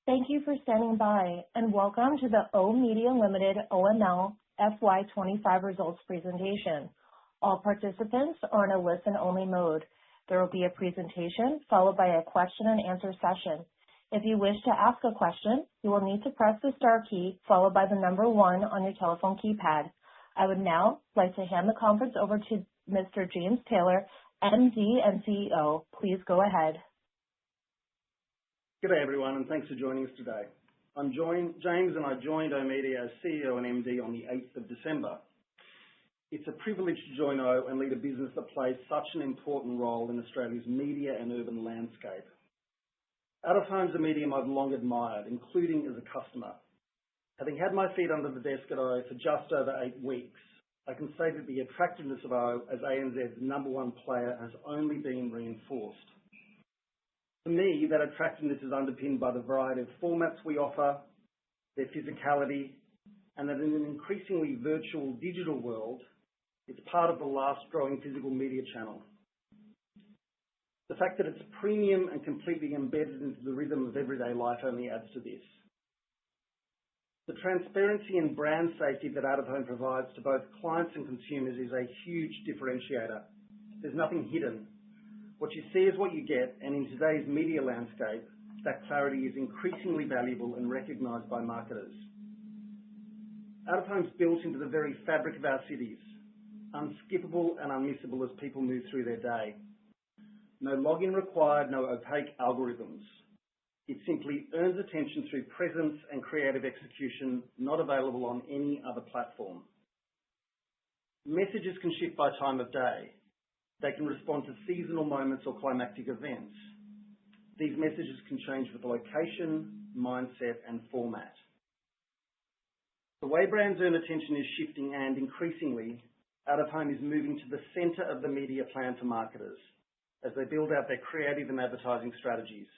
Thank you for standing by, and welcome to the oOh! Media Limited OML FY25 results presentation. All participants are in a listen-only mode. There will be a presentation followed by a question-and-answer session. If you wish to ask a question, you will need to press the star key followed by the number 1 on your telephone keypad. I would now like to hand the conference over to Mr. James Taylor, MD and CEO. Please go ahead. Good day, everyone, and thanks for joining us today. I'm James, and I joined oOh! Media as CEO and MD on the 8th of December. It's a privilege to join oOh! And lead a business that plays such an important role in Australia's media and urban landscape. Out-of-home is a medium I've long admired, including as a customer. Having had my feet under the desk at oOh! For just over 8 weeks, I can say that the attractiveness of oOh! As ANZ's #1 player has only been reinforced. For me, that attractiveness is underpinned by the variety of formats we offer, their physicality, and that in an increasingly virtual digital world, it's part of the last growing physical media channel. The fact that it's premium and completely embedded into the rhythm of everyday life only adds to this. The transparency and brand safety that out-of-home provides to both clients and consumers is a huge differentiator. There's nothing hidden. What you see is what you get, and in today's media landscape, that clarity is increasingly valuable and recognised by marketers. Out-of-home is built into the very fabric of our cities, unskippable and unmissable as people move through their day. No login required, no opaque algorithms. It simply earns attention through presence and creative execution, not available on any other platform. Messages can shift by time of day. They can respond to seasonal moments or climactic events. These messages can change with location, mindset, and format. The way brands earn attention is shifting, and increasingly, out-of-home is moving to the centre of the media plan for marketers as they build out their creative and advertising strategies.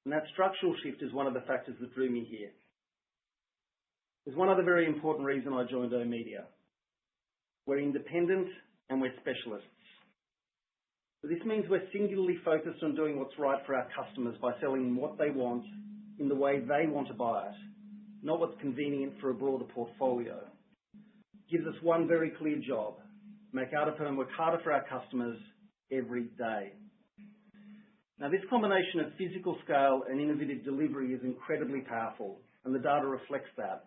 And that structural shift is one of the factors that drew me here. There's one other very important reason I joined oOh! Media. We're independent and we're specialists. This means we're singularly focused on doing what's right for our customers by selling what they want in the way they want to buy it, not what's convenient for a broader portfolio. It gives us one very clear job: make out-of-home work harder for our customers every day. Now, this combination of physical scale and innovative delivery is incredibly powerful, and the data reflects that.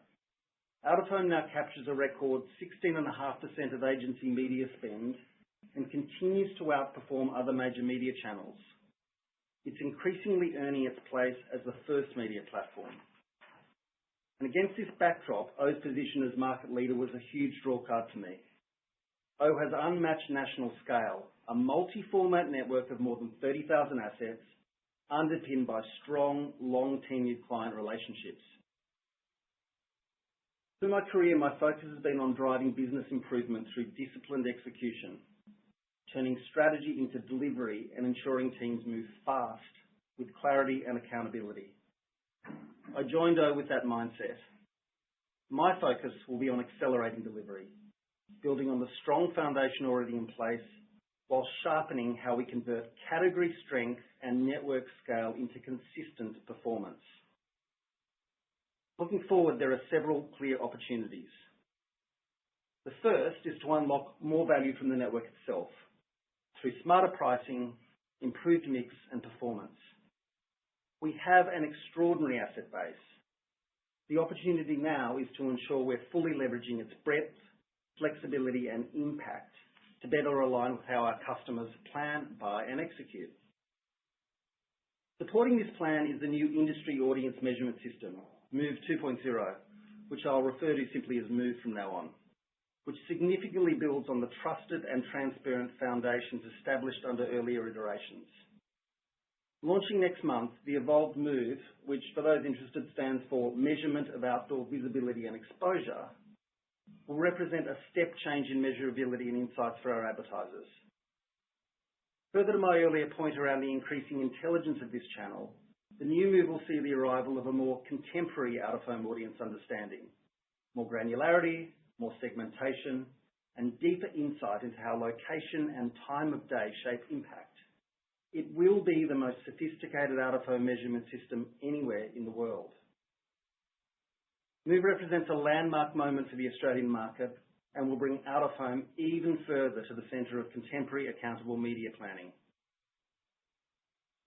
Out-of-home now captures a record 16.5% of agency media spend and continues to outperform other major media channels. It's increasingly earning its place as the first media platform. And against this backdrop, oOh!'s position as market leader was a huge drawcard to me. oOh! Has unmatched national scale, a multi-format network of more than 30,000 assets, underpinned by strong, long-tenured client relationships. Through my career, my focus has been on driving business improvement through disciplined execution, turning strategy into delivery and ensuring teams move fast with clarity and accountability. I joined oOh! With that mindset. My focus will be on accelerating delivery, building on the strong foundation already in place, while sharpening how we convert category strength and network scale into consistent performance. Looking forward, there are several clear opportunities. The first is to unlock more value from the network itself through smarter pricing, improved mix, and performance. We have an extraordinary asset base. The opportunity now is to ensure we're fully leveraging its breadth, flexibility, and impact to better align with how our customers plan, buy, and execute. Supporting this plan is the new industry audience measurement system, MOVE 2.0, which I'll refer to simply as MOVE from now on, which significantly builds on the trusted and transparent foundations established under earlier iterations. Launching next month, the evolved MOVE, which for those interested stands for Measurement of Outdoor Visibility and Exposure, will represent a step change in measurability and insights for our advertisers. Further to my earlier point around the increasing intelligence of this channel, the new MOVE will see the arrival of a more contemporary out-of-home audience understanding, more granularity, more segmentation, and deeper insight into how location and time of day shape impact. It will be the most sophisticated out-of-home measurement system anywhere in the world. Move represents a landmark moment for the Australian market and will bring out-of-home even further to the centre of contemporary accountable media planning.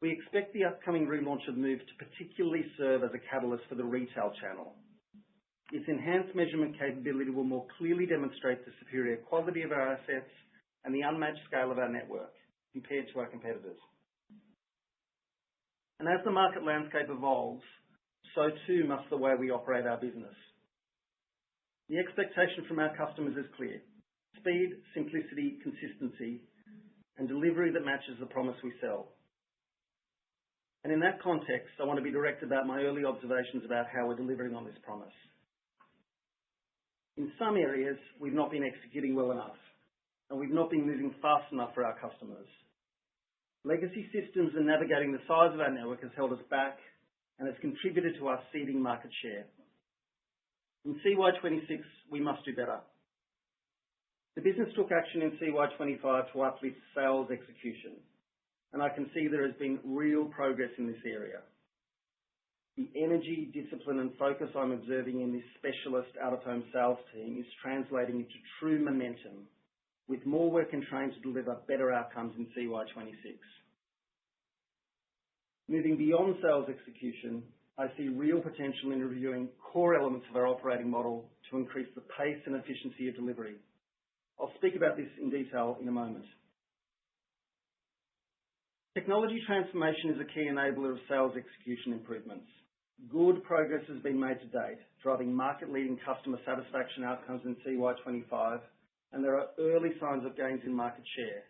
We expect the upcoming relaunch of Move to particularly serve as a catalyst for the retail channel. Its enhanced measurement capability will more clearly demonstrate the superior quality of our assets and the unmatched scale of our network compared to our competitors. And as the market landscape evolves, so too must the way we operate our business. The expectation from our customers is clear: speed, simplicity, consistency, and delivery that matches the promise we sell. And in that context, I want to be direct about my early observations about how we're delivering on this promise. In some areas, we've not been executing well enough, and we've not been moving fast enough for our customers. Legacy systems and navigating the size of our network has held us back and has contributed to us ceding market share. In CY26, we must do better. The business took action in CY25 to uplift sales execution, and I can see there has been real progress in this area. The energy, discipline and focus I'm observing in this specialist out-of-home sales team is translating into true momentum, with more work and train to deliver better outcomes in CY26. Moving beyond sales execution, I see real potential in reviewing core elements of our operating model to increase the pace and efficiency of delivery. I'll speak about this in detail in a moment. Technology transformation is a key enabler of sales execution improvements. Good progress has been made to date, driving market-leading customer satisfaction outcomes in CY25, and there are early signs of gains in market share.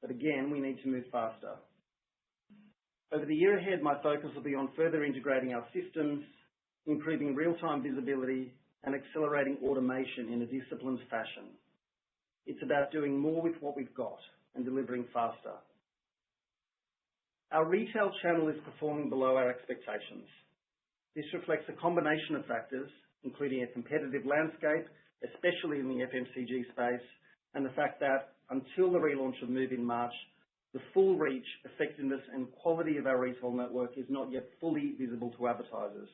But again, we need to move faster. Over the year ahead, my focus will be on further integrating our systems, improving real-time visibility, and accelerating automation in a disciplined fashion. It's about doing more with what we've got and delivering faster. Our retail channel is performing below our expectations. This reflects a combination of factors, including a competitive landscape, especially in the FMCG space, and the fact that, until the relaunch of Move in March, the full reach, effectiveness and quality of our retail network is not yet fully visible to advertisers.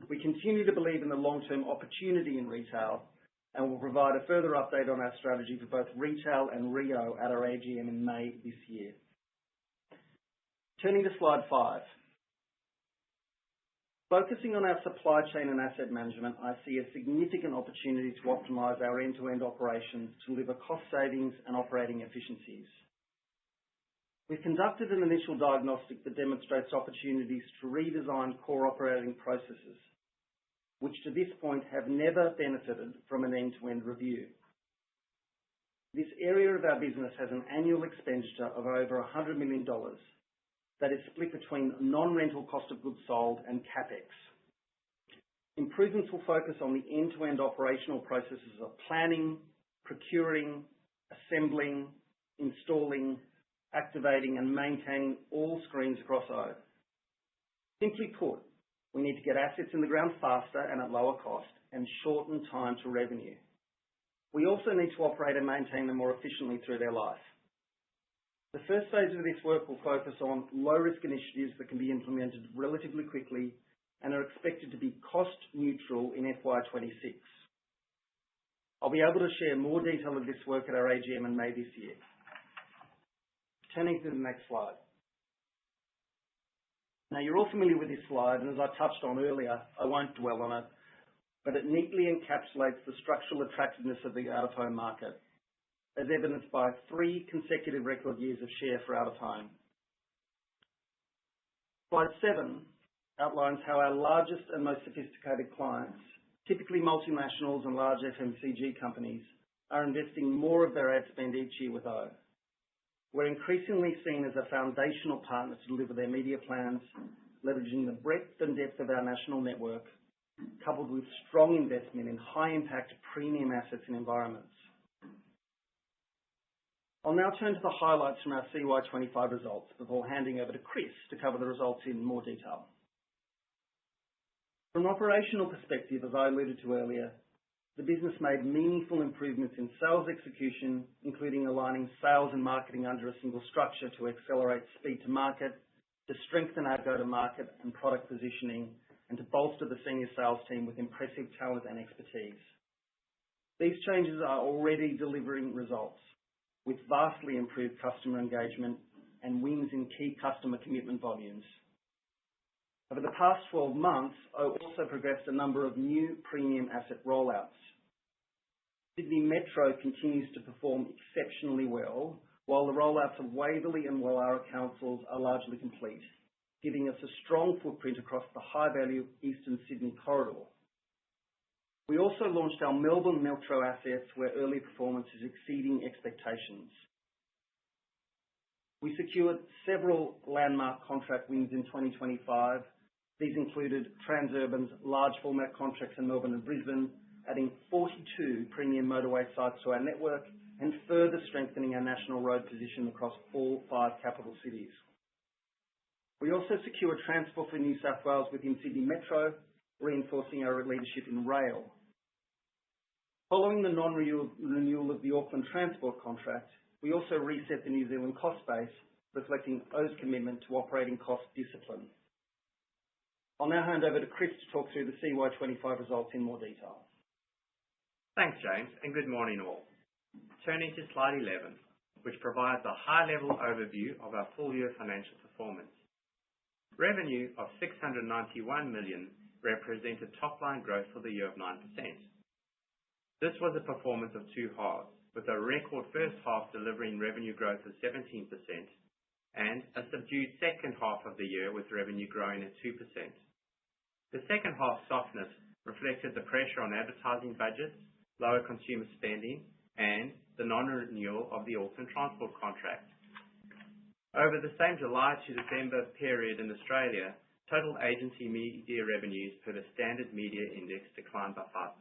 We continue to believe in the long-term opportunity in retail and will provide a further update on our strategy for both retail and Rio at our AGM in May this year. Turning to slide 5. Focusing on our supply chain and asset management, I see a significant opportunity to optimise our end-to-end operations to deliver cost savings and operating efficiencies. We've conducted an initial diagnostic that demonstrates opportunities to redesign core operating processes, which to this point have never benefited from an end-to-end review. This area of our business has an annual expenditure of over $100 million that is split between non-rental cost of goods sold and CapEx. Improvements will focus on the end-to-end operational processes of planning, procuring, assembling, installing, activating and maintaining all screens across oOh. Simply put, we need to get assets in the ground faster and at lower cost and shorten time to revenue. We also need to operate and maintain them more efficiently through their life. The first phase of this work will focus on low-risk initiatives that can be implemented relatively quickly and are expected to be cost neutral in FY26. I'll be able to share more detail of this work at our AGM in May this year. Turning to the next slide. Now, you're all familiar with this slide, and as I touched on earlier, I won't dwell on it, but it neatly encapsulates the structural attractiveness of the out-of-home market, as evidenced by 3 consecutive record years of share for out-of-home. Slide 7 outlines how our largest and most sophisticated clients, typically multinationals and large FMCG companies, are investing more of their ad spend each year with oOh. We're increasingly seen as a foundational partner to deliver their media plans, leveraging the breadth and depth of our national network, coupled with strong investment in high-impact premium assets and environments. I'll now turn to the highlights from our CY25 results before handing over to Chris to cover the results in more detail. From an operational perspective, as I alluded to earlier, the business made meaningful improvements in sales execution, including aligning sales and marketing under a single structure to accelerate speed to market, to strengthen our go-to-market and product positioning, and to bolster the senior sales team with impressive talent and expertise. These changes are already delivering results, with vastly improved customer engagement and wins in key customer commitment volumes. Over the past 12 months, oOh also progressed a number of new premium asset rollouts. Sydney Metro continues to perform exceptionally well, while the rollouts of Waverley and Woollahra councils are largely complete, giving us a strong footprint across the high-value Eastern Sydney corridor. We also launched our Melbourne Metro assets, where early performance is exceeding expectations. We secured several landmark contract wins in 2025. These included Transurban's large format contracts in Melbourne and Brisbane, adding 42 premium motorway sites to our network and further strengthening our national road position across all 5 capital cities. We also secured Transport for New South Wales within Sydney Metro, reinforcing our leadership in rail. Following the non-renewal of the Auckland Transport contract, we also reset the New Zealand cost base, reflecting oOh!'s commitment to operating cost discipline. I'll now hand over to Chris to talk through the CY25 results in more detail. Thanks, James, and good morning all. Turning to slide 11, which provides a high-level overview of our full-year financial performance. Revenue of $691 million represented top-line growth for the year of 9%. This was a performance of 2 halves, with a record first half delivering revenue growth of 17% and a subdued second half of the year with revenue growing at 2%. The second half softness reflected the pressure on advertising budgets, lower consumer spending, and the non-renewal of the Auckland Transport contract. Over the same July to December period in Australia, total agency media revenues per the Standard Media Index declined by 5%.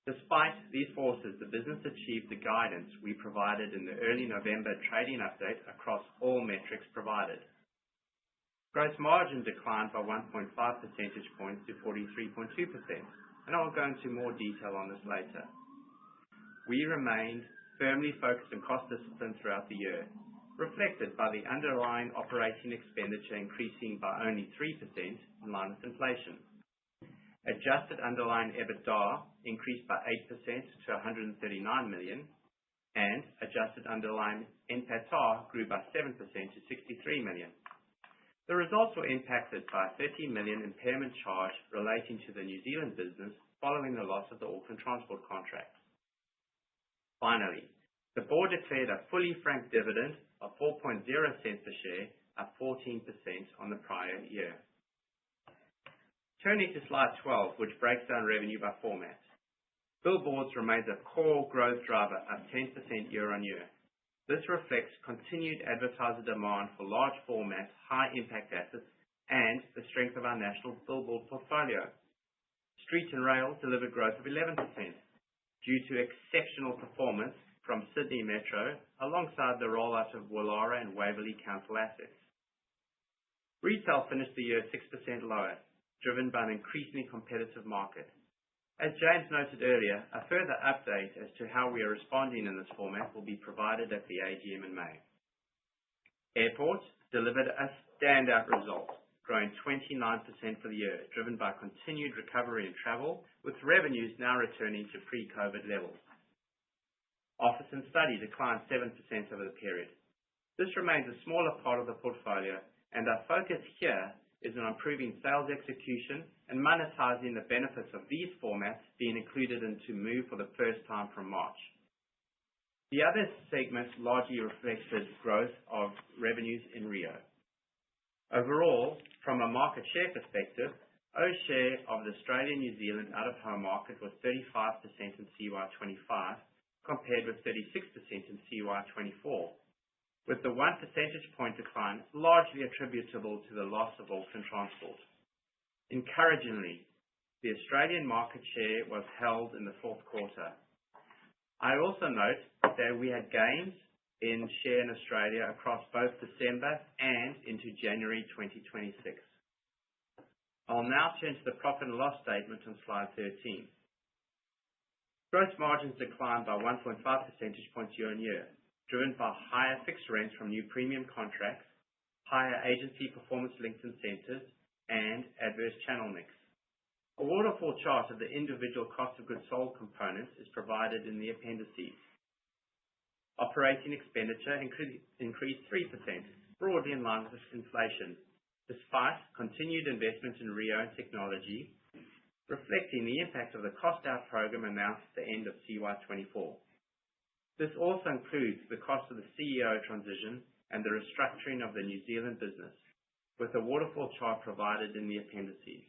Despite these forces, the business achieved the guidance we provided in the early November trading update across all metrics provided. Gross margin declined by 1.5 percentage points to 43.2%, and I'll go into more detail on this later. We remained firmly focused on cost discipline throughout the year, reflected by the underlying operating expenditure increasing by only 3% in line with inflation. Adjusted underlying EBITDA increased by 8% to $139 million, and adjusted underlying NPATA grew by 7% to $63 million. The results were impacted by a $30 million impairment charge relating to the New Zealand business following the loss of the Auckland Transport contract. Finally, the board declared a fully franked dividend of 4.0 cents per share, up 14% on the prior year. Turning to slide 12, which breaks down revenue by format. Billboards remains a core growth driver, up 10% year on year. This reflects continued advertiser demand for large format, high impact assets and the strength of our national billboard portfolio. Street and rail delivered growth of 11% due to exceptional performance from Sydney Metro alongside the rollout of Woollahra and Waverley council assets. Retail finished the year 6% lower, driven by an increasingly competitive market. As James noted earlier, a further update as to how we are responding in this format will be provided at the AGM in May. Airports delivered a standout result, growing 29% for the year, driven by continued recovery in travel, with revenues now returning to pre-COVID levels. Office and study declined 7% over the period. This remains a smaller part of the portfolio, and our focus here is on improving sales execution and monetizing the benefits of these formats being included into Move for the first time from March. The other segments largely reflected growth of revenues in Rio. Overall, from a market share perspective, oOh!'s share of the Australia-New Zealand out-of-home market was 35% in CY25, compared with 36% in CY24, with the 1 percentage point decline largely attributable to the loss of Auckland Transport. Encouragingly, the Australian market share was held in the fourth quarter. I also note that we had gains in share in Australia across both December and into January 2026. I'll now turn to the profit and loss statement on slide 13. Gross margins declined by 1.5 percentage points year-on-year, driven by higher fixed rents from new premium contracts, higher agency performance-linked incentives, and adverse channel mix. A waterfall chart of the individual cost of goods sold components is provided in the appendices. Operating expenditure increased 3%, broadly in line with inflation, despite continued investment in RIO and technology, reflecting the impact of the cost-out program announced at the end of CY24. This also includes the cost of the CEO transition and the restructuring of the New Zealand business, with a waterfall chart provided in the appendices.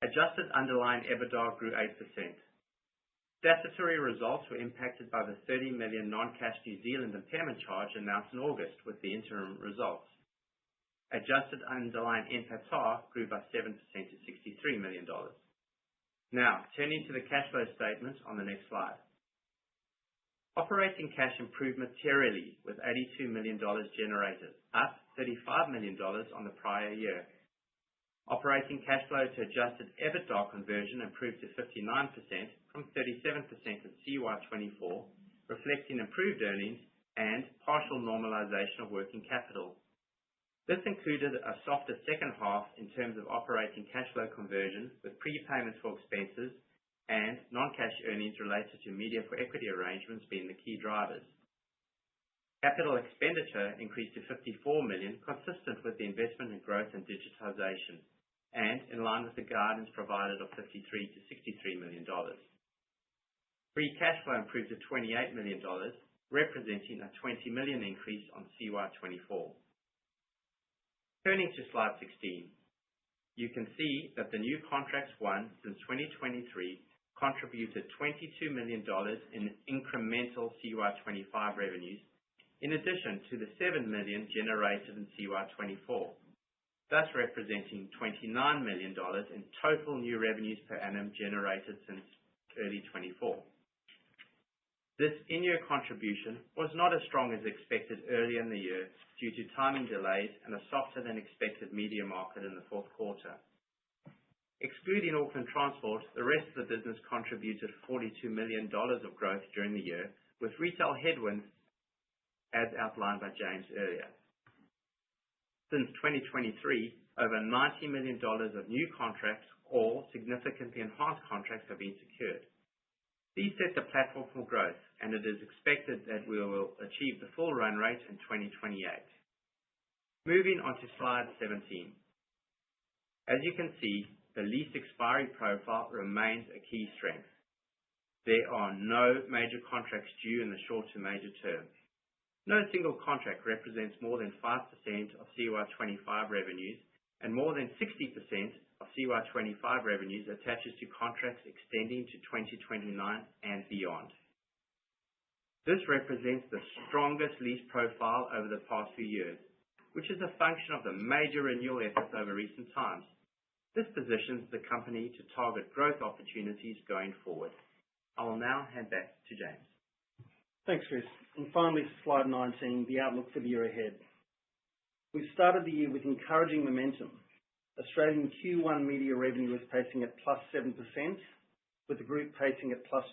Adjusted underlying EBITDA grew 8%. Statutory results were impacted by the 30 million non-cash New Zealand impairment charge announced in August with the interim results. Adjusted underlying NPATA grew by 7% to $63 million. Now, turning to the cash flow statement on the next slide. Operating cash improved materially with $82 million generated, up $35 million on the prior year. Operating cash flow to adjusted EBITDA conversion improved to 59% from 37% in CY24, reflecting improved earnings and partial normalization of working capital. This included a softer second half in terms of operating cash flow conversion, with prepayments for expenses and non-cash earnings related to media for equity arrangements being the key drivers. Capital expenditure increased to $54 million, consistent with the investment in growth and digitization, and in line with the guidance provided of $53 to $63 million. Free cash flow improved to $28 million, representing a $20 million increase on CY24. Turning to slide 16, you can see that the new contracts won since 2023 contributed $22 million in incremental CY25 revenues, in addition to the $7 million generated in CY24, thus representing $29 million in total new revenues per annum generated since early 24. This in-year contribution was not as strong as expected earlier in the year due to timing delays and a softer than expected media market in the fourth quarter. Excluding Auckland Transport, the rest of the business contributed $42 million of growth during the year, with retail headwinds as outlined by James earlier. Since 2023, over $90 million of new contracts or significantly enhanced contracts have been secured. These set the platform for growth, and it is expected that we will achieve the full run rate in 2028. Moving on to slide 17. As you can see, the lease expiry profile remains a key strength. There are no major contracts due in the short to major term. No single contract represents more than 5% of CY25 revenues, and more than 60% of CY25 revenues attaches to contracts extending to 2029 and beyond. This represents the strongest lease profile over the past few years, which is a function of the major renewal efforts over recent times. This positions the company to target growth opportunities going forward. I will now hand back to James. Thanks, Chris. And finally, slide 19, the outlook for the year ahead. We've started the year with encouraging momentum. Australian Q1 media revenue is pacing at +7%, with the group pacing at +2%.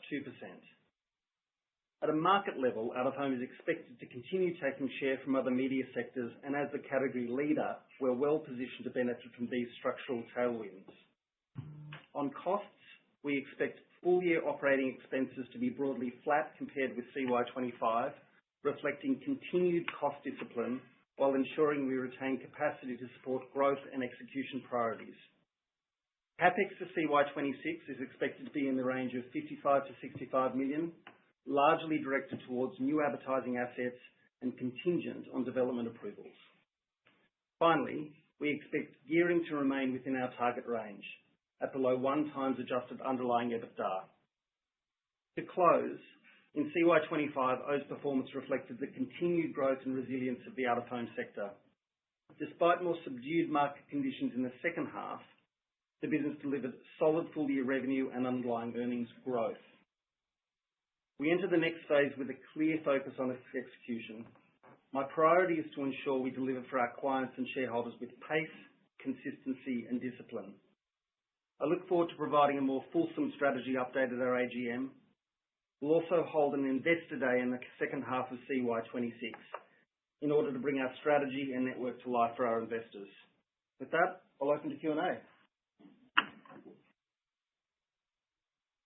At a market level, out-of-home is expected to continue taking share from other media sectors, and as the category leader, we're well positioned to benefit from these structural tailwinds. On costs, we expect full-year operating expenses to be broadly flat compared with CY25, reflecting continued cost discipline while ensuring we retain capacity to support growth and execution priorities. CapEx for CY26 is expected to be in the range of $55 to $65 million, largely directed towards new advertising assets and contingent on development approvals. Finally, we expect gearing to remain within our target range, at below 1 times adjusted underlying EBITDA. To close, in CY25, oOh!'s performance reflected the continued growth and resilience of the out-of-home sector. Despite more subdued market conditions in the second half, the business delivered solid full-year revenue and underlying earnings growth. We enter the next phase with a clear focus on execution. My priority is to ensure we deliver for our clients and shareholders with pace, consistency, and discipline. I look forward to providing a more fulsome strategy update at our AGM. We'll also hold an Investor Day in the second half of CY26 in order to bring our strategy and network to life for our investors. With that, I'll open to Q&A.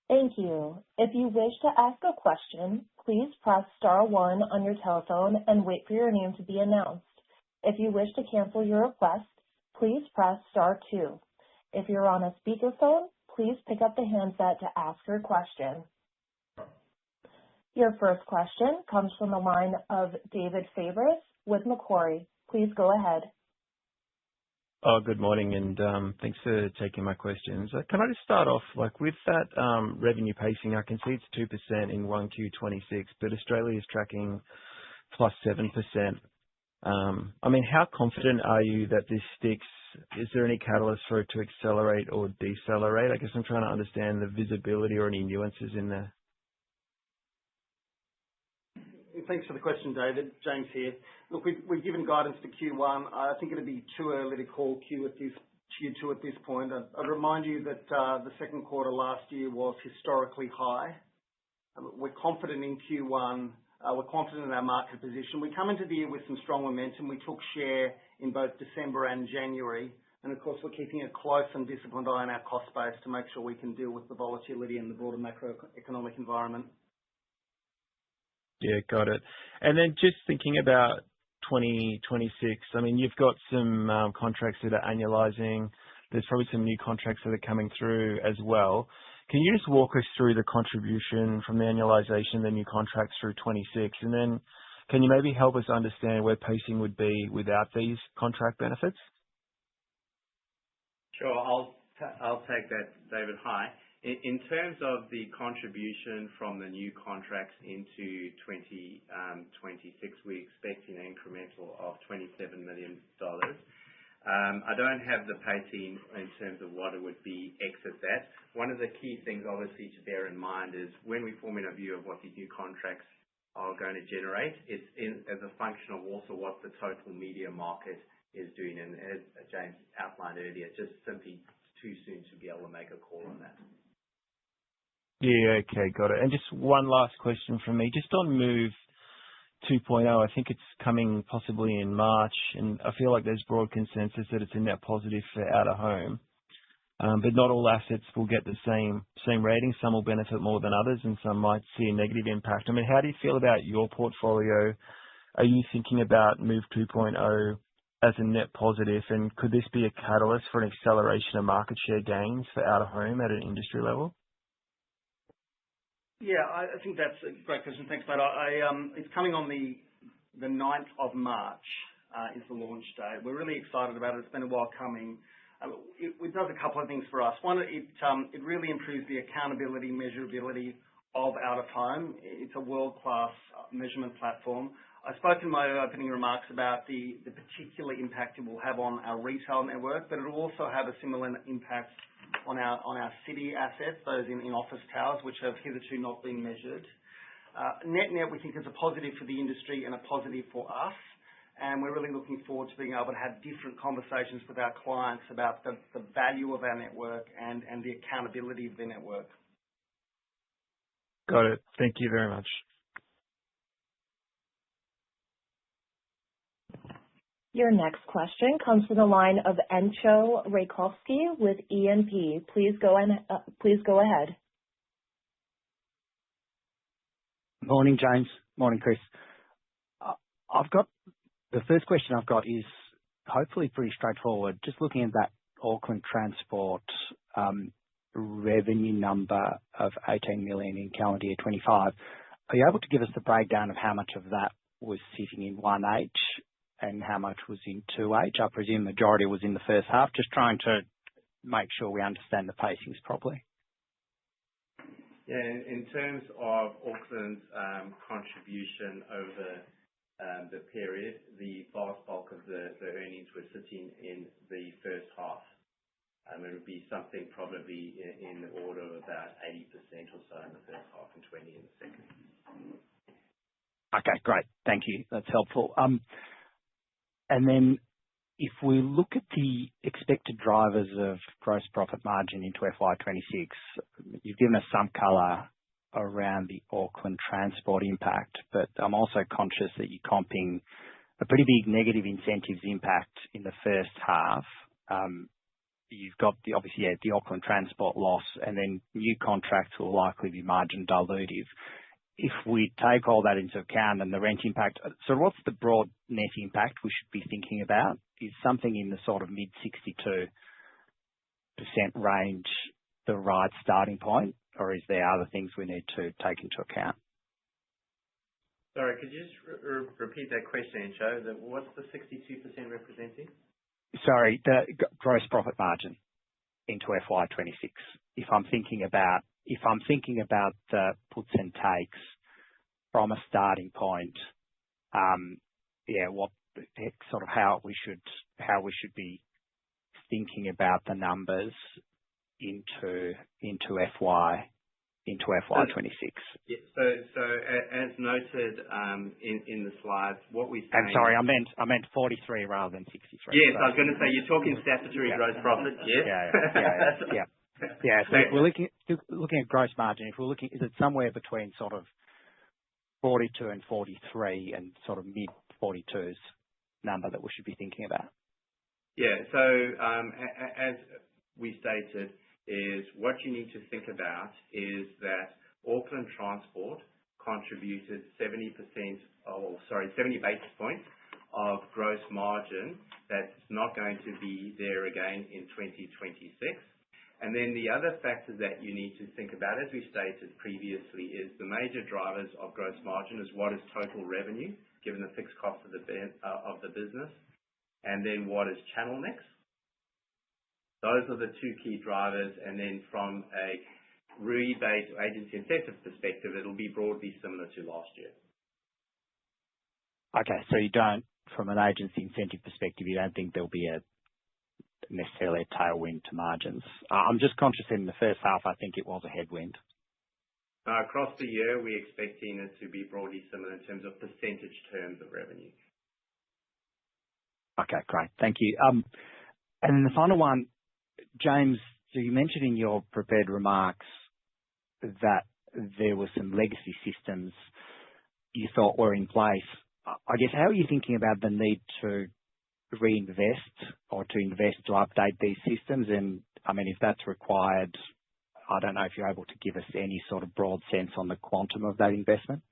Thank you. If you wish to ask a question, please press star one on your telephone and wait for your name to be announced. If you wish to cancel your request, please press star two. If you're on a speakerphone, please pick up the handset to ask your question. Your first question comes from the line of David Fabris with Macquarie. Please go ahead. Good morning, and thanks for taking my questions. Can I just start off with that revenue pacing? I can see it's 2% in 1Q26, but Australia is tracking plus 7%. I mean, how confident are you that this sticks? Is there any catalyst for it to accelerate or decelerate? I guess I'm trying to understand the visibility or any nuances in there. Thanks for the question, David. James here. Look, we've given guidance for Q1. I think it'd be too early to call Q2 at this point. I'd remind you that the second quarter last year was historically high. We're confident in Q1. We're confident in our market position. We come into the year with some strong momentum. We took share in both December and January. And of course, we're keeping a close and disciplined eye on our cost base to make sure we can deal with the volatility in the broader macroeconomic environment. Yeah, got it. And then just thinking about 2026, I mean, you've got some contracts that are annualizing. There's probably some new contracts that are coming through as well. Can you just walk us through the contribution from the annualization, the new contracts through 26? And then can you maybe help us understand where pacing would be without these contract benefits? Sure, I'll take that, David. Hi. In terms of the contribution from the new contracts into 2026, we expect an incremental of $27 million. I don't have the pacing in terms of what it would be exit that. One of the key things, obviously, to bear in mind is when we form in a view of what these new contracts are going to generate, it's as a function of also what the total media market is doing. And as James outlined earlier, just simply too soon to be able to make a call on that. Yeah, okay, got it. And just one last question from me. Just on Move 2.0, I think it's coming possibly in March, and I feel like there's broad consensus that it's a net positive for out-of-home. But not all assets will get the same rating. Some will benefit more than others, and some might see a negative impact. I mean, how do you feel about your portfolio? Are you thinking about Move 2.0 as a net positive, and could this be a catalyst for an acceleration of market share gains for out-of-home at an industry level? Yeah, I think that's a great question. Thanks, mate. It's coming on the 9th of March is the launch date. We're really excited about it. It's been a while coming. It does a couple of things for us. One, it really improves the accountability, measurability of out-of-home. It's a world-class measurement platform. I spoke in my opening remarks about the particular impact it will have on our retail network, but it will also have a similar impact on our city assets, those in office towers, which have hitherto not been measured. Net, we think is a positive for the industry and a positive for us, and we're really looking forward to being able to have different conversations with our clients about the value of our network and the accountability of the network. Got it. Thank you very much. Your next question comes from the line of Entcho Raykovski with E&P. Please go ahead. Morning, James. Morning, Chris. The first question I've got is hopefully pretty straightforward. Just looking at that Auckland Transport revenue number of 18 million in calendar year 25, are you able to give us the breakdown of how much of that was sitting in 1H and how much was in 2H? I presume the majority was in the first half. Just trying to make sure we understand the pacings properly. Yeah, in terms of Auckland's contribution over the period, the vast bulk of the earnings were sitting in the first half. It would be something probably in the order of about 80% or so in the first half and 20% in the second. Okay, great. Thank you. That's helpful. And then if we look at the expected drivers of gross profit margin into FY26, you've given us some color around the Auckland transport impact, but I'm also conscious that you're comping a pretty big negative incentives impact in the first half. You've got obviously the Auckland transport loss, and then new contracts will likely be margin dilutive. If we take all that into account and the rent impact, so what's the broad net impact we should be thinking about? Is something in the sort of mid-62% range the right starting point, or is there other things we need to take into account? Sorry, could you just repeat that question, Encho? What's the 62% representing? Sorry, the gross profit margin into FY26. If I'm thinking about the puts and takes from a starting point, what sort of how we should be thinking about the numbers into FY26. Yeah. So as noted in the slides, what we say. I'm sorry, I meant 43 rather than 63. Yes, I was going to say you're talking statutory gross profit. Yes. Yeah. So if we're looking at gross margin, is it somewhere between sort of 42 and 43 and sort of mid 42s number that we should be thinking about? Yeah. So as we stated, is what you need to think about is that Auckland Transport contributed 70 basis points of gross margin that's not going to be there again in 2026. And then the other factors that you need to think about, as we stated previously, is the major drivers of gross margin is what is total revenue, given the fixed cost of the business, and then what is channel mix. Those are the two key drivers. And then from a rebate or agency incentive perspective, it'll be broadly similar to last year. Okay. So you don't, from an agency incentive perspective, you don't think there'll be necessarily a tailwind to margins? I'm just conscious in the first half, I think it was a headwind. Across the year, we're expecting it to be broadly similar in terms of percentage terms of revenue. Okay, great. Thank you. And then the final one, James, so you mentioned in your prepared remarks that there were some legacy systems you thought were in place. I guess, how are you thinking about the need to reinvest or to invest to update these systems? And I mean, if that's required, I don't know if you're able to give us any sort of broad sense on the quantum of that investment.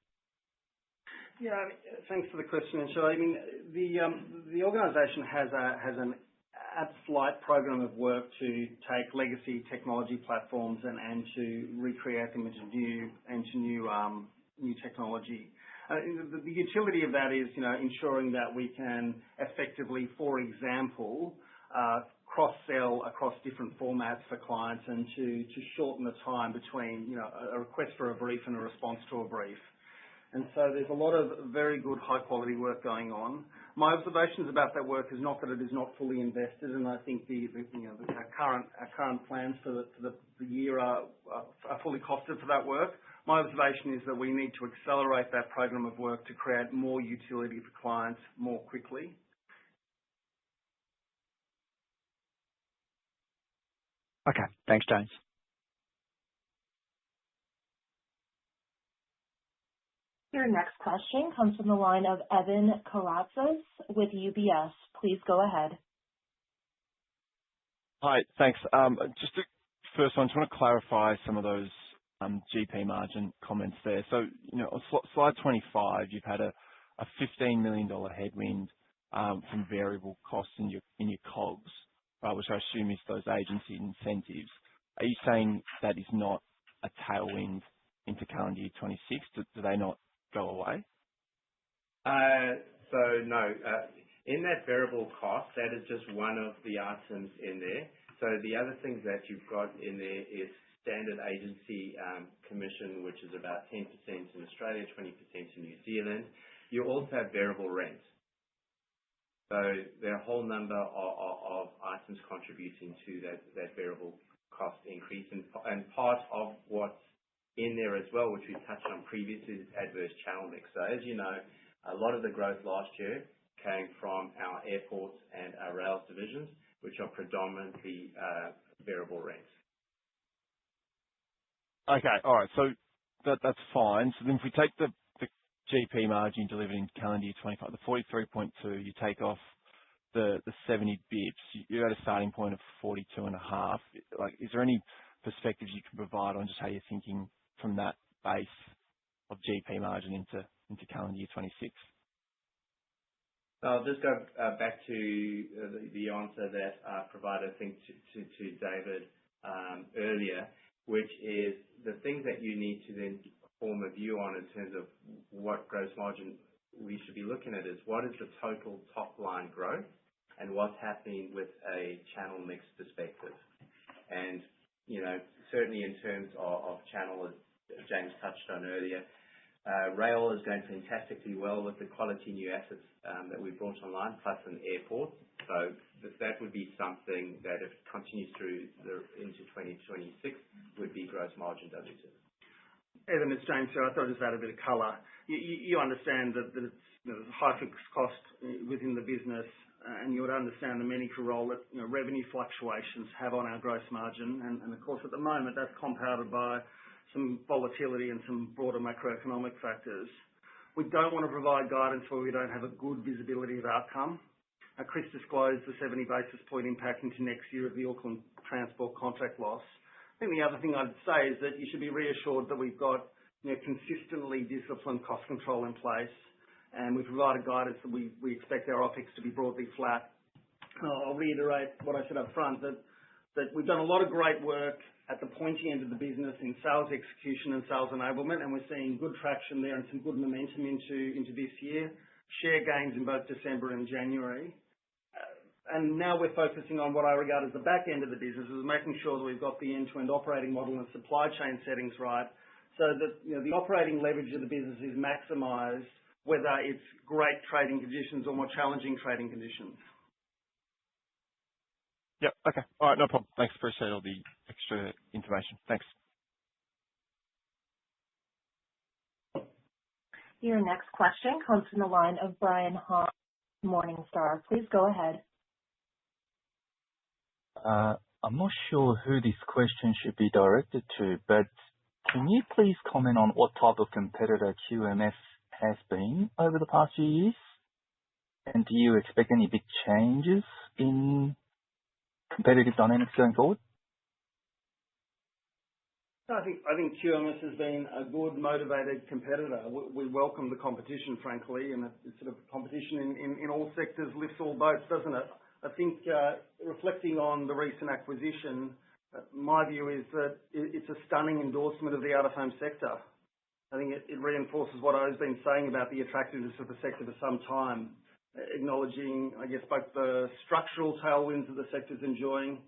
Yeah, thanks for the question. So, I mean, the organisation has an flight program of work to take legacy technology platforms and to recreate them into new technology. The utility of that is, ensuring that we can effectively, for example, cross-sell across different formats for clients and to shorten the time between, a request for a brief and a response to a brief. And so there's a lot of very good high-quality work going on. My observations about that work is not that it is not fully invested, and I think our current plans for the year are fully costed for that work. My observation is that we need to accelerate that program of work to create more utility for clients more quickly. Okay, thanks, James. Your next question comes from the line of Evan Karatzas with UBS. Please go ahead. Hi, thanks. Just the first one, I just want to clarify some of those GP margin comments there. So, on slide 25, you've had a $15 million headwind from variable costs in your COGS, which I assume is those agency incentives. Are you saying that is not a tailwind into calendar year 26? Do they not go away? So no, in that variable cost, that is just one of the items in there. So the other things that you've got in there is standard agency commission, which is about 10% in Australia, 20% in New Zealand. You also have variable rent. So there are a whole number of items contributing to that variable cost increase. And part of what's in there as well, which we touched on previously, is adverse channel mix. So as you know, a lot of the growth last year came from our airports and our rails divisions, which are predominantly variable rents. Okay. All right. So that's fine. So then if we take the GP margin delivered in calendar year 25, the 43.2, you take off the 70 bips, you're at a starting point of 42.5. Like, is there any perspectives you can provide on just how you're thinking from that base of GP margin into calendar year 26? I'll just go back to the answer that I provided, I think, to David earlier, which is the things that you need to then form a view on in terms of what gross margin we should be looking at is what is the total top line growth and what's happening with a channel mix perspective. And, certainly in terms of channel, as James touched on earlier, rail is going fantastically well with the quality new assets that we brought online, plus an airport. So that would be something that if it continues through into 2026 would be gross margin dilutive. Evan, it's James here. I thought I'd just add a bit of colour. You understand that it's, there's a high fixed cost within the business, and you would understand the meaningful role that revenue fluctuations have on our gross margin. And of course, at the moment, that's compounded by some volatility and some broader macroeconomic factors. We don't want to provide guidance where we don't have a good visibility of outcome. Chris disclosed the 70 basis point impact into next year of the Auckland Transport contract loss. I think the other thing I'd say is that you should be reassured that we've got consistently disciplined cost control in place, and we've provided guidance that we expect our OPEX to be broadly flat. I'll reiterate what I said up front, that we've done a lot of great work at the pointy end of the business in sales execution and sales enablement, and we're seeing good traction there and some good momentum into this year. Share gains in both December and January. And now we're focusing on what I regard as the back end of the business, is making sure that we've got the end-to-end operating model and supply chain settings right, so that the operating leverage of the business is maximised, whether it's great trading conditions or more challenging trading conditions. Yep. Okay. All right. No problem. Thanks. Appreciate all the extra information. Thanks. Your next question comes from the line of Brian Hahn, Morningstar. Please go ahead. I'm not sure who this question should be directed to, but can you please comment on what type of competitor QMS has been over the past few years? And do you expect any big changes in competitive dynamics going forward? I think QMS has been a good, motivated competitor. We welcome the competition, frankly, and it's sort of competition in all sectors lifts all boats, doesn't it? I think reflecting on the recent acquisition, my view is that it's a stunning endorsement of the out-of-home sector. I think it reinforces what I've been saying about the attractiveness of the sector for some time, acknowledging, I guess, both the structural tailwinds that the sector's enjoying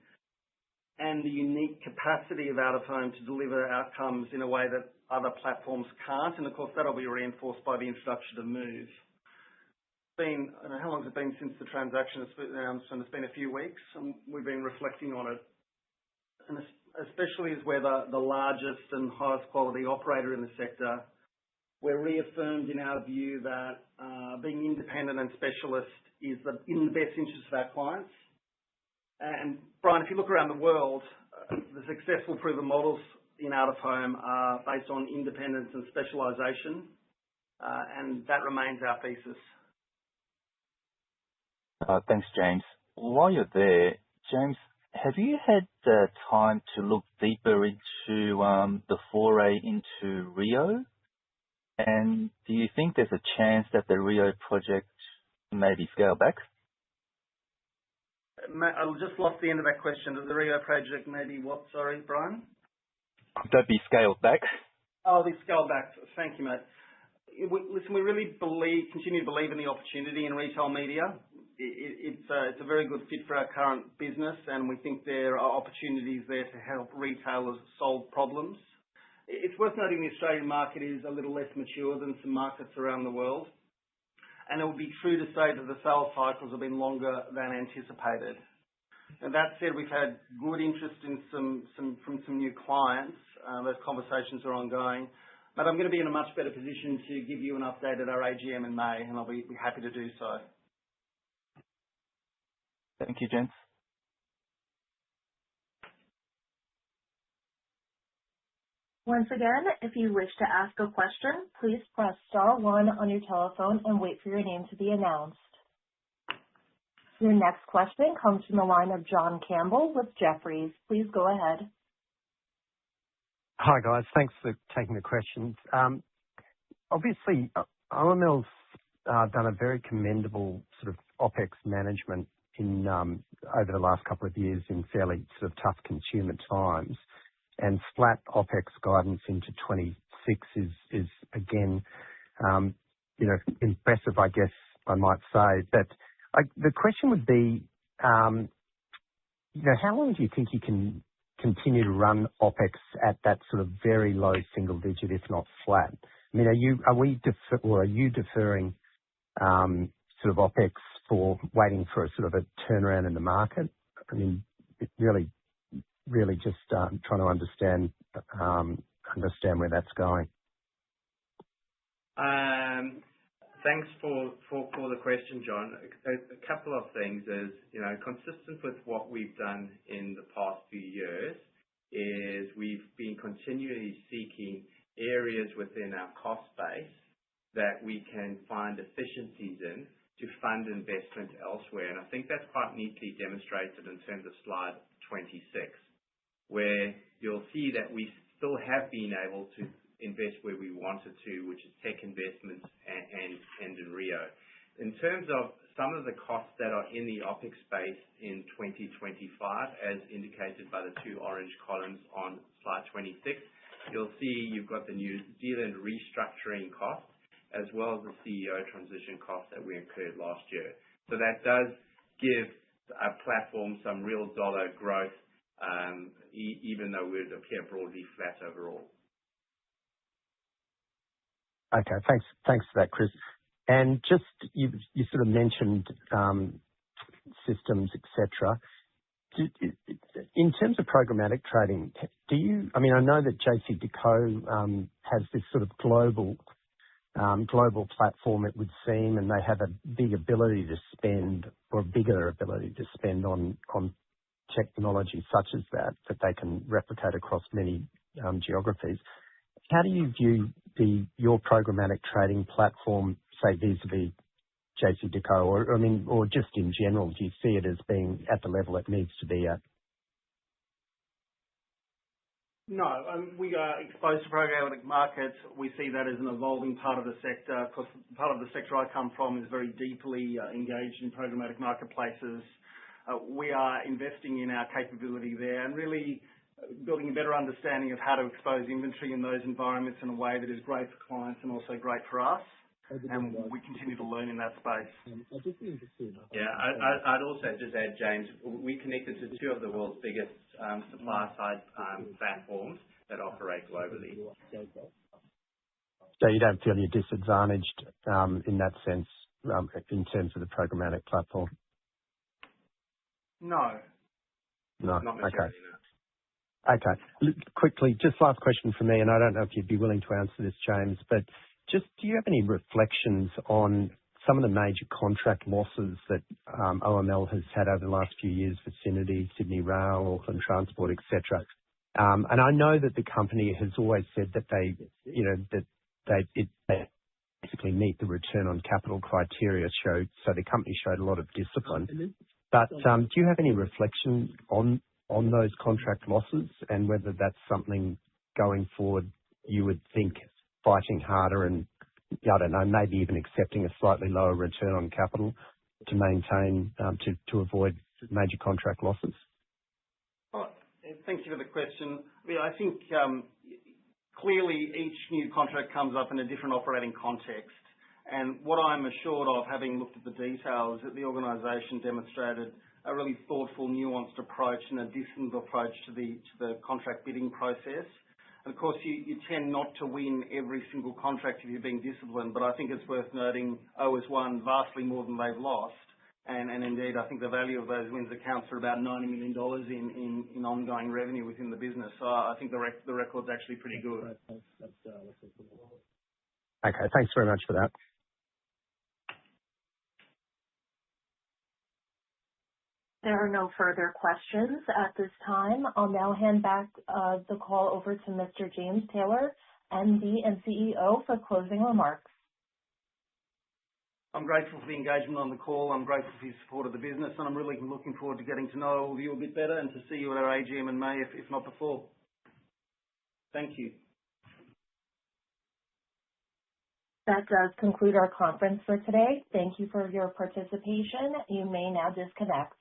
and the unique capacity of out-of-home to deliver outcomes in a way that other platforms can't. And of course, that'll be reinforced by the introduction of Move. I don't know, how long has it been since the transaction? It's been a few weeks, and we've been reflecting on it. And especially as we're the largest and highest quality operator in the sector, we're reaffirmed in our view that being independent and specialist is in the best interest of our clients. And Brian, if you look around the world, the successful proven models in out-of-home are based on independence and specialisation, and that remains our thesis. Thanks, James. While you're there, James, have you had time to look deeper into the foray into Rio? And do you think there's a chance that the Rio project may be scaled back? I just lost the end of that question. The Rio project may be what? Sorry, Brian? Could that be scaled back? Oh, the scaled back. Thank you, mate. Listen, we really continue to believe in the opportunity in retail media. It's a very good fit for our current business, and we think there are opportunities there to help retailers solve problems. It's worth noting the Australian market is a little less mature than some markets around the world, and it would be true to say that the sales cycles have been longer than anticipated. And that said, we've had good interest in from some new clients. Those conversations are ongoing. But I'm going to be in a much better position to give you an update at our AGM in May, and I'll be happy to do so. Thank you, gents. Once again, if you wish to ask a question, please press star one on your telephone and wait for your name to be announced. Your next question comes from the line of John Campbell with Jefferies. Please go ahead. Hi, guys. Thanks for taking the questions. Obviously, OML's done a very commendable sort of OpEx management in over the last couple of years in fairly sort of tough consumer times, and flat OpEx guidance into 26 is again, impressive, I guess I might say. But the question would be, how long do you think you can continue to run OpEx at that sort of very low single digit, if not flat? I mean, are you deferring sort of OpEx for waiting for a sort of a turnaround in the market? I mean, really just trying to understand where that's going. Thanks for the question, John. A couple of things is, consistent with what we've done in the past few years is we've been continually seeking areas within our cost base that we can find efficiencies in to fund investment elsewhere. And I think that's quite neatly demonstrated in terms of slide 26, where you'll see that we still have been able to invest where we wanted to, which is tech investments and in Rio. In terms of some of the costs that are in the OpEx space in 2025, as indicated by the two orange columns on slide 26, you'll see you've got the New Zealand restructuring costs as well as the CEO transition costs that we incurred last year. So that does give our platform some real dollar growth, even though we would appear broadly flat overall. Okay, thanks for that, Chris. And just you sort of mentioned systems, etc. In terms of programmatic trading, I mean, I know that JCDecaux has this sort of global platform, it would seem, and they have a big ability to spend, or a bigger ability to spend on technology such as that they can replicate across many geographies. How do you view your programmatic trading platform, say, vis-a-vis JCDecaux, or just in general, do you see it as being at the level it needs to be at? No, we are exposed to programmatic markets. We see that as an evolving part of the sector. Of course, part of the sector I come from is very deeply engaged in programmatic marketplaces. We are investing in our capability there and really building a better understanding of how to expose inventory in those environments in a way that is great for clients and also great for us. And we continue to learn in that space. Yeah, I'd also just add, James, we connected to two of the world's biggest supply-side platforms that operate globally. So you don't feel you're disadvantaged in that sense in terms of the programmatic platform? No. No. Not necessarily, no. Okay. Quickly, just last question for me, and I don't know if you'd be willing to answer this, James, but just do you have any reflections on some of the major contract losses that OML has had over the last few years, Vicinity, Sydney Rail, Auckland Transport, etc.? And I know that the company has always said that they basically meet the return on capital criteria, so the company showed a lot of discipline. But do you have any reflection on those contract losses and whether that's something going forward you would think fighting harder and, I don't know, maybe even accepting a slightly lower return on capital to maintain, to avoid major contract losses? Well, thank you for the question. I think clearly each new contract comes up in a different operating context. And what I'm assured of, having looked at the details, that the organisation demonstrated a really thoughtful, nuanced approach and a disciplined approach to the contract bidding process. And of course, you tend not to win every single contract if you're being disciplined, but I think it's worth noting oOh has won vastly more than they've lost. And indeed, I think the value of those wins accounts for about $90 million in ongoing revenue within the business. So I think the record's actually pretty good. Okay, thanks very much for that. There are no further questions at this time. I'll now hand back the call over to Mr. James Taylor, MD and CEO, for closing remarks. I'm grateful for the engagement on the call. I'm grateful for your support of the business, and I'm really looking forward to getting to know all of you a bit better and to see you at our AGM in May, if not before. Thank you. That does conclude our conference for today. Thank you for your participation. You may now disconnect.